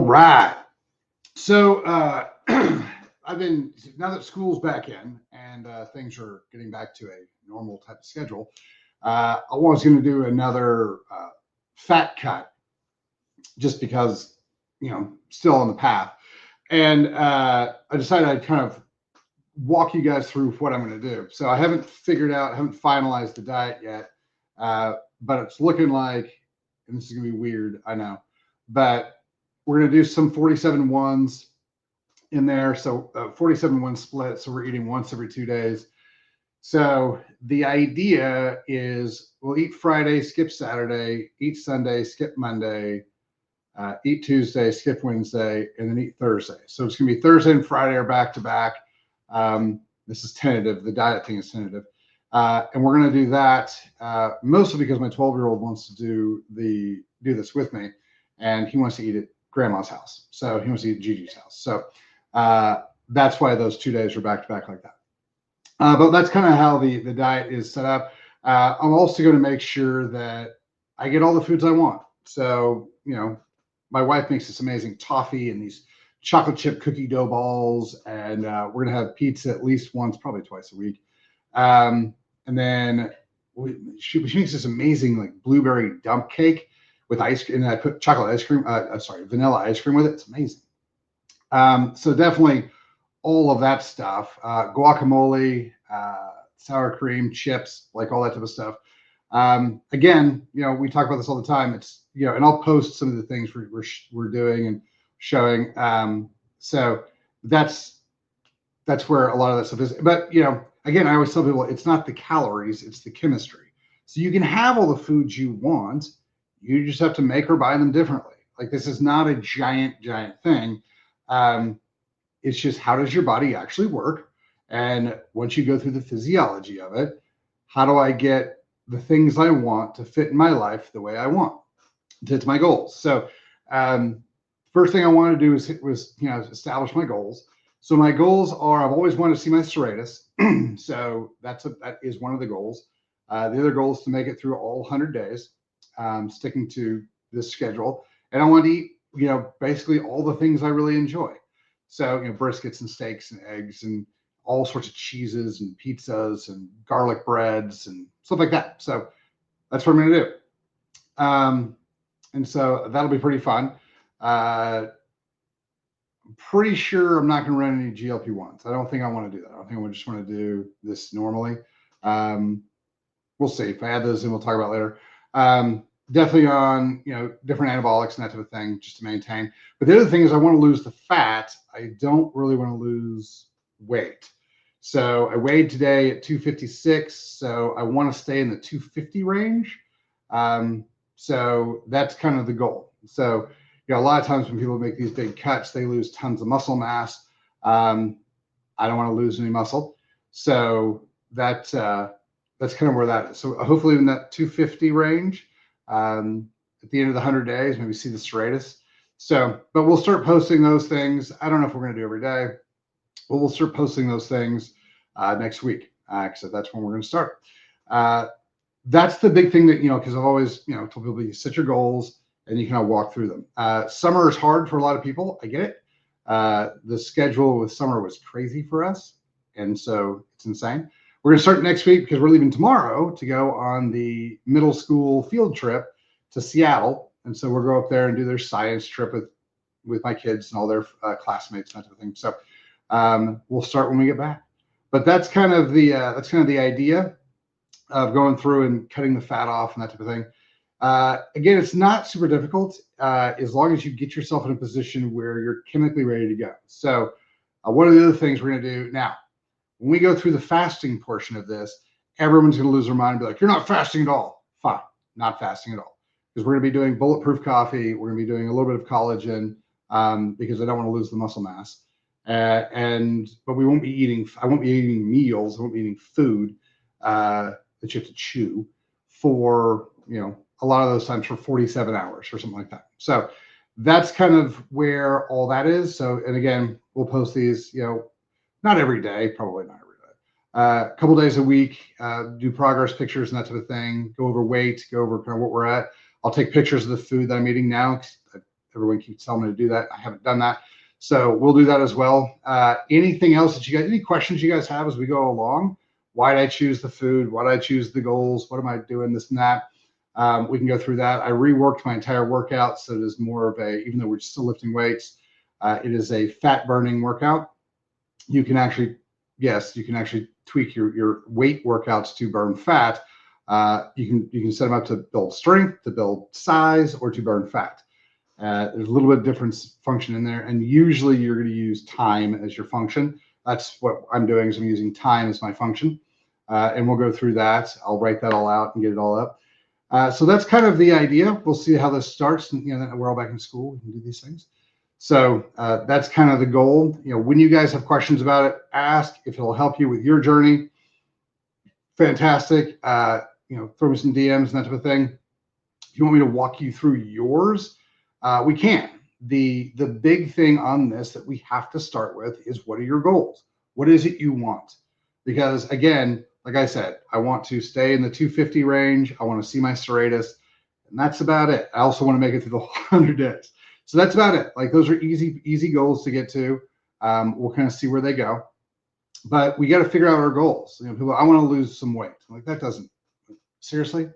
right. So I've been now that school's back in and things are getting back to a normal type of schedule. I was going to do another fat cut just because still on the path, and I decided I'd kind of walk you guys through what I'm going to do. So I haven't finalized the diet yet, but it's looking like, and this is going to be weird, I know, but we're going to do some 47 ones in there. So 47 1 split. So we're eating once every 2 days. So the idea is we'll eat Friday, skip Saturday, eat Sunday, skip Monday, eat Tuesday, skip Wednesday, and then eat Thursday. So it's going to be Thursday and Friday are back to back. This is tentative. The diet thing is tentative. And we're going to do that mostly because my 12-year-old wants to do this with me, and he wants to eat at grandma's house. So he wants to eat at Gigi's house. So that's why those 2 days are back to back like that. But that's kind of how the diet is set up. I'm also going to make sure that I get all the foods I want. So, my wife makes this amazing toffee and these chocolate chip cookie dough balls, and we're going to have pizza at least once, probably twice a week. And then she makes this amazing like blueberry dump cake with ice cream, and I put vanilla ice cream with it. It's amazing. So definitely all of that stuff, guacamole, sour cream, chips, like all that type of stuff. Again, we talk about this all the time. It's, and I'll post some of the things we're doing and showing. So that's where a lot of that stuff is. But, again, I always tell people it's not the calories, it's the chemistry. So you can have all the foods you want. You just have to make or buy them differently. Like, this is not a giant thing. It's just, how does your body actually work? And once you go through the physiology of it, how do I get the things I want to fit in my life the way I want to hit my goals? So first thing I wanted to do was establish my goals. So my goals are, I've always wanted to see my serratus. So that is one of the goals. The other goal is to make it through all 100 days, sticking to this schedule. And I want to eat, basically all the things I really enjoy. So, briskets and steaks and eggs and all sorts of cheeses and pizzas and garlic breads and stuff like that. So that's what I'm going to do. And so that'll be pretty fun. I'm pretty sure I'm not going to run any GLP-1s. I don't think I want to do that. I don't think I just want to do this normally. We'll see. If I add those in, we'll talk about later. Definitely on, different anabolics and that type of thing just to maintain. But the other thing is I want to lose the fat. I don't really want to lose weight. So I weighed today at 256. So I want to stay in the 250 range. So that's kind of the goal. So, a lot of times when people make these big cuts, they lose tons of muscle mass. I don't want to lose any muscle. So that's kind of where that is. So hopefully in that 250 range, at the end of the 100 days, maybe see the serratus. So, but we'll start posting those things. I don't know if we're going to do every day, but we'll start posting those things next week. So that's when we're going to start. That's the big thing that, because I've always, told people you set your goals and you kind of walk through them. Summer is hard for a lot of people. I get it. The schedule with summer was crazy for us. And so it's insane. We're going to start next week because we're leaving tomorrow to go on the middle school field trip to Seattle. And so we'll go up there and do their science trip with my kids and all their classmates and that type of thing. So we'll start when we get back. But that's kind of the idea of going through and cutting the fat off and that type of thing. Again, it's not super difficult as long as you get yourself in a position where you're chemically ready to go. So one of the other things we're going to do now, when we go through the fasting portion of this, everyone's going to lose their mind and be like, you're not fasting at all. Fine, not fasting at all. Because we're going to be doing bulletproof coffee. We're going to be doing a little bit of collagen because I don't want to lose the muscle mass. But we won't be eating, I won't be eating meals. I won't be eating food that you have to chew for, a lot of those times for 47 hours or something like that. So that's kind of where all that is. So, and again, we'll post these, not every day, probably not every day, a couple days a week, do progress pictures and that type of thing, go over weight, go over kind of what we're at. I'll take pictures of the food that I'm eating now. everyone keeps telling me to do that. I haven't done that. So we'll do that as well. Anything else that you guys, any questions you guys have as we go along? Why did I choose the food? Why did I choose the goals? What am I doing? This and that. We can go through that. I reworked my entire workout, so it is more of a, even though we're still lifting weights, it is a fat burning workout. You can actually, yes, you can actually tweak your weight workouts to burn fat. You can set them up to build strength, to build size, or to burn fat. There's a little bit of difference function in there, and usually you're going to use time as your function. That's what I'm doing, is I'm using time as my function, and we'll go through that. I'll write that all out and get it all up. So that's kind of the idea. We'll see how this starts, and then we're all back in school. We can do these things. So that's kind of the goal. When you guys have questions about it, ask. If it'll help you with your journey, fantastic. Throw me some DMs and that type of thing. If you want me to walk you through yours, we can. The big thing on this that we have to start with is, what are your goals? What is it you want? Because again, like I said, I want to stay in the 250 range. I want to see my serratus, and that's about it. I also want to make it through the 100 days. So that's about it. Like, those are easy goals to get to. We'll kind of see where they go, but we got to figure out our goals. People, I want to lose some weight. I'm like, that doesn't, seriously.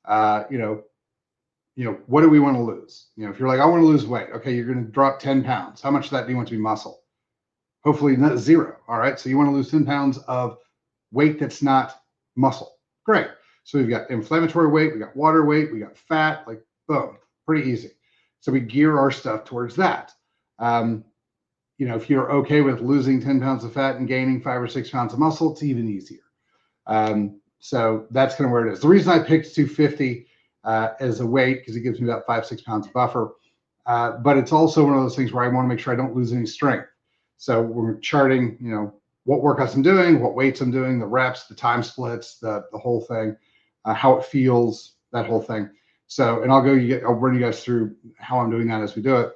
What do we want to lose? If you're like, I want to lose weight, okay, you're going to drop 10 pounds. How much of that do you want to be muscle? Hopefully not zero. All right. So you want to lose 10 pounds of weight that's not muscle. Great. So we've got inflammatory weight, we got water weight, we got fat, like boom, pretty easy. So we gear our stuff towards that. If you're okay with losing 10 pounds of fat and gaining 5 or 6 pounds of muscle, it's even easier. So that's kind of where it is. The reason I picked 250 as a weight, because it gives me about 5-6 pounds of buffer. But it's also one of those things where I want to make sure I don't lose any strength. So we're charting, what workouts I'm doing, what weights I'm doing, the reps, the time splits, the whole thing, how it feels, that whole thing. So, and I'll run you guys through how I'm doing that as we do it.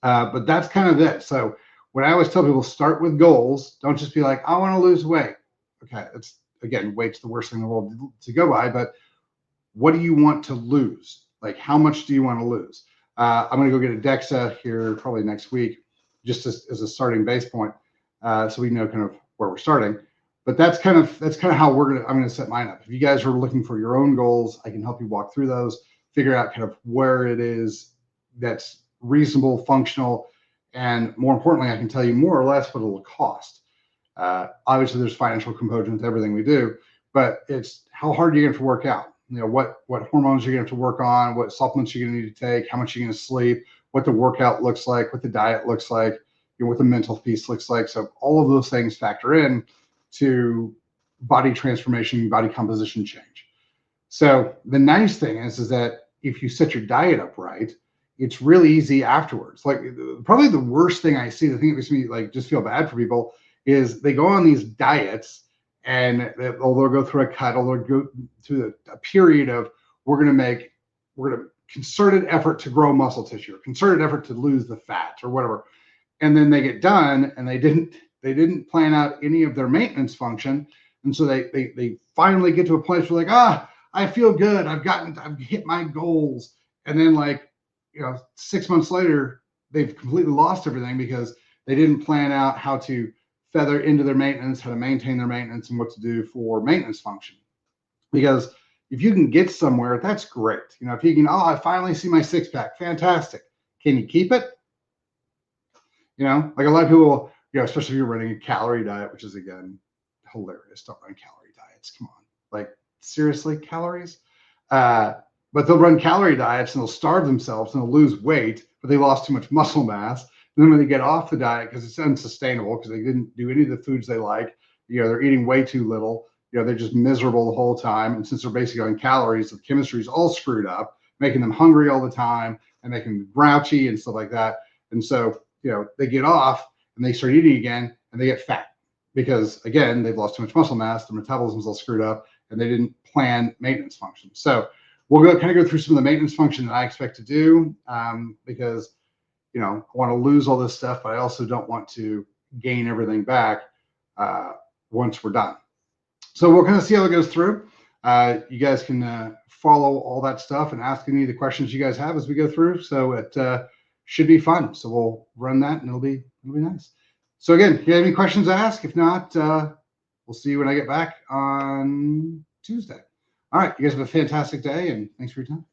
But that's kind of it. So when I always tell people, start with goals, don't just be like, I want to lose weight. Okay, it's, again, weight's the worst thing in the world to go by, but what do you want to lose? Like, how much do you want to lose? I'm going to go get a DEXA here probably next week, just as a starting base point, so we know kind of where we're starting. But that's kind of how I'm going to set mine up. If you guys are looking for your own goals, I can help you walk through those, figure out kind of where it is that's reasonable, functional, and more importantly, I can tell you more or less what it'll cost. Obviously, there's financial component to everything we do, but it's how hard you're going to have to work out. What hormones you're going to have to work on, what supplements you're going to need to take, how much you're going to sleep, what the workout looks like, what the diet looks like, what the mental piece looks like. So all of those things factor in to body transformation, body composition change. So the nice thing is that if you set your diet up right, it's really easy afterwards. Like, probably the worst thing I see, the thing that makes me like just feel bad for people, is they go on these diets and they'll go through a cut, or they'll go through a period of, we're going to concerted effort to grow muscle tissue, or concerted effort to lose the fat or whatever. And then they get done and they didn't plan out any of their maintenance function. And so they finally get to a place where like, I feel good. I've hit my goals. And then 6 months later, they've completely lost everything because they didn't plan out how to feather into their maintenance, how to maintain their maintenance, and what to do for maintenance function. Because if you can get somewhere, that's great. If you can, I finally see my six pack, fantastic. Can you keep it? Like a lot of people, especially if you're running a calorie diet, which is, again, hilarious. Don't run calorie diets. Come on. Like, seriously, calories? But they'll run calorie diets and they'll starve themselves and they'll lose weight, but they lost too much muscle mass. And then when they get off the diet, because it's unsustainable, because they didn't do any of the foods they like, they're eating way too little, they're just miserable the whole time. And since they're basically on calories, the chemistry is all screwed up, making them hungry all the time and making them grouchy and stuff like that. And so, they get off and they start eating again and they get fat because, again, they've lost too much muscle mass, their metabolism's all screwed up, and they didn't plan maintenance function. So we'll kind of go through some of the maintenance function that I expect to do, because I want to lose all this stuff, but I also don't want to gain everything back once we're done. So we'll kind of see how it goes through. You guys can follow all that stuff and ask any of the questions you guys have as we go through. So should be fun. So we'll run that, and it'll be nice. So again, if you have any questions, ask. If not, we'll see you when I get back on Tuesday. All right, you guys have a fantastic day, and thanks for your time.